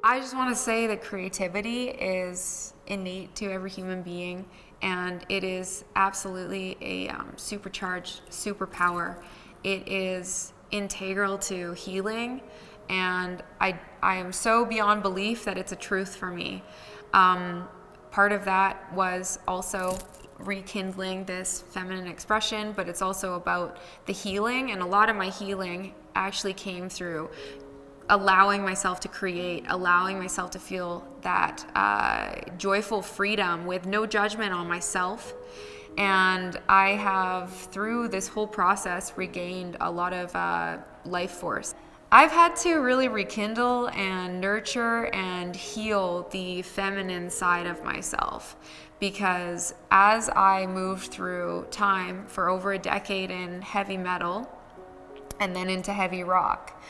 I just want to say that creativity is innate to every human being, and it is absolutely a supercharged superpower. It is integral to healing, and I am so beyond belief that it's a truth for me. Part of that was also rekindling this feminine expression, but it's also about the healing, and a lot of my healing actually came through allowing myself to create, allowing myself to feel that joyful freedom with no judgment on myself. And I have, through this whole process, regained a lot of life force. I've had to really rekindle and nurture and heal the feminine side of myself, because as I moved through time for over a decade in heavy metal and then into heavy rock,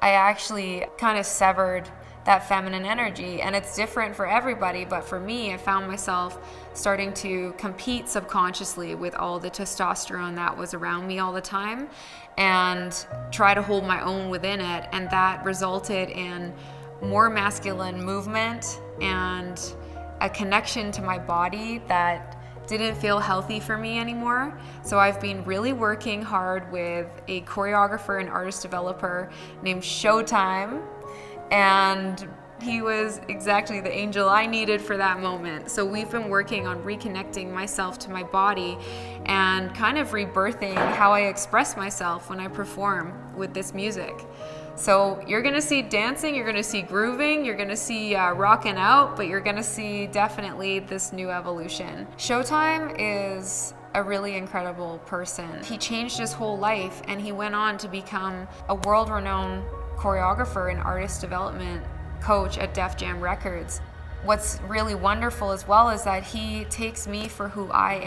I actually kind of severed that feminine energy, and it's different for everybody, but for me, I found myself starting to compete subconsciously with all the testosterone that was around me all the time and try to hold my own within it, and that resulted in more masculine movement and a connection to my body that didn't feel healthy for me anymore. So I've been really working hard with a choreographer and artist developer named Sho Tyme, and he was exactly the angel I needed for that moment. So we've been working on reconnecting myself to my body and kind of rebirthing how I express myself when I perform with this music. So you're gonna see dancing, you're gonna see grooving, you're gonna see rocking out, but you're gonna see definitely this new evolution. Sho Tyme is a really incredible person. He changed his whole life, and he went on to become a world-renowned choreographer and artist development coach at Def Jam Records. What's really wonderful as well is that he takes me for who I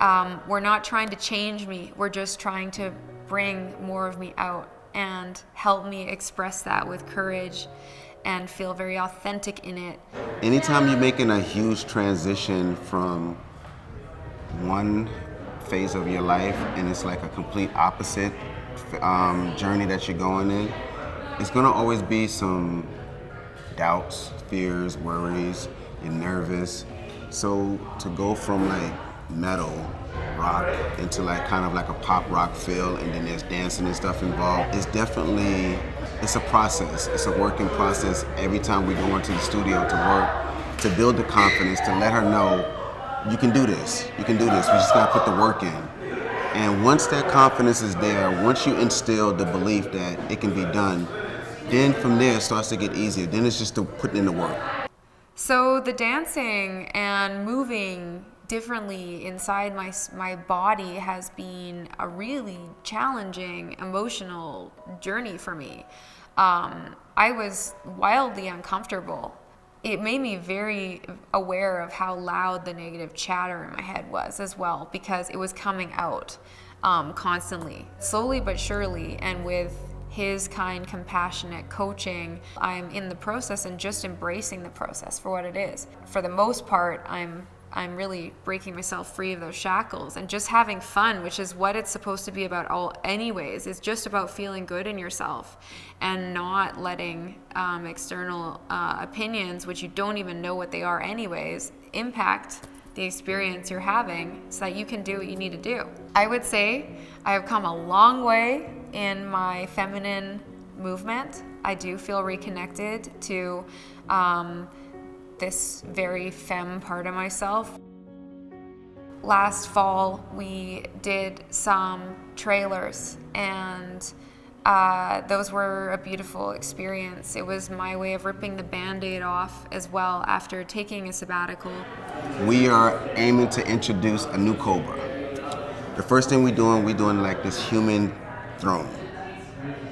am. We're not trying to change me, we're just trying to bring more of me out and help me express that with courage and feel very authentic in it. Anytime you're making a huge transition from one phase of your life and it's like a complete opposite journey that you're going in, it's gonna always be some doubts, fears, worries, you're nervous. So to go from like metal, rock, into like kind of like a pop rock feel, and then there's dancing and stuff involved, it's a process. It's a working process every time we go into the studio to work, to build the confidence, to let her know, you can do this, we just gotta put the work in. And once that confidence is there, once you instill the belief that it can be done, then from there it starts to get easier. Then it's just to put in the work. So the dancing and moving differently inside my body has been a really challenging emotional journey for me. I was wildly uncomfortable. It made me very aware of how loud the negative chatter in my head was as well, because it was coming out constantly, slowly but surely. And with his kind, compassionate coaching, I'm in the process and just embracing the process for what it is. For the most part, I'm really breaking myself free of those shackles and just having fun, which is what it's supposed to be about all anyways. It's just about feeling good in yourself and not letting external opinions, which you don't even know what they are anyways, impact the experience you're having so that you can do what you need to do. I would say I have come a long way in my feminine movement. I do feel reconnected to this very femme part of myself. Last fall, we did some trailers, and those were a beautiful experience. It was my way of ripping the Band-Aid off as well after taking a sabbatical. We are aiming to introduce a new Kobra. The first thing we're doing like this human throne.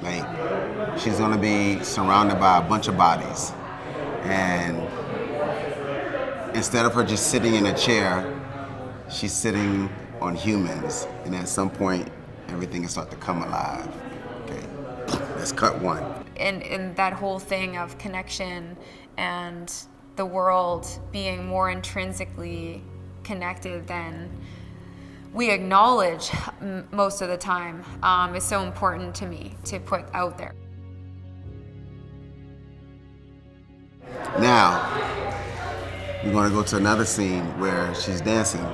Like, she's gonna be surrounded by a bunch of bodies. And instead of her just sitting in a chair, she's sitting on humans. And at some point, everything will start to come alive. Okay, let's cut one. And that whole thing of connection and the world being more intrinsically connected than we acknowledge most of the time is so important to me to put out there. Now, we're gonna go to another scene where she's dancing.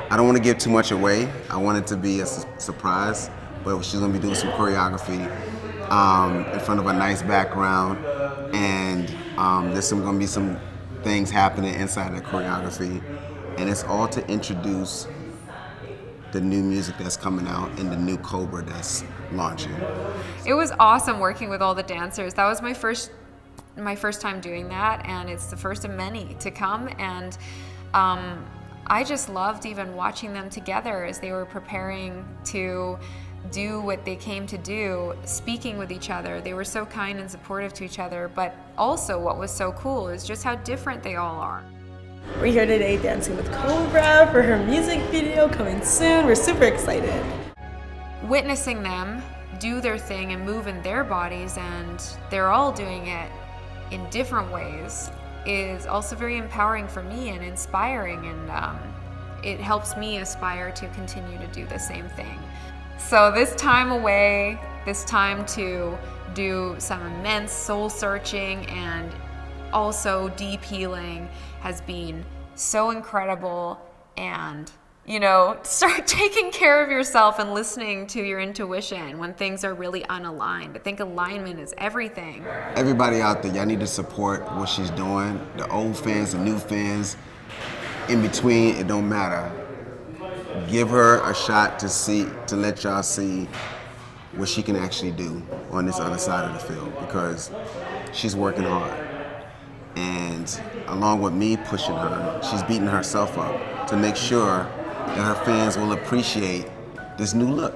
I don't want to give too much away. I want it to be a surprise, but she's gonna be doing some choreography in front of a nice background, and there's gonna be some things happening inside the choreography, and it's all to introduce the new music that's coming out and the new Kobra that's launching. It was awesome working with all the dancers. That was my first time doing that, and it's the first of many to come. And I just loved even watching them together as they were preparing to do what they came to do, speaking with each other. They were so kind and supportive to each other, but also what was so cool is just how different they all are. We're here today dancing with Kobra for her music video coming soon. We're super excited. Witnessing them do their thing and move in their bodies, and they're all doing it in different ways, is also very empowering for me and inspiring, and it helps me aspire to continue to do the same thing. So this time away, this time to do some immense soul searching and also deep healing has been so incredible. And start taking care of yourself and listening to your intuition when things are really unaligned. I think alignment is everything. Everybody out there, y'all need to support what she's doing. The old fans, the new fans, in between, it don't matter. Give her a shot to let y'all see what she can actually do on this other side of the field, because she's working hard. And along with me pushing her, she's beating herself up to make sure that her fans will appreciate this new look.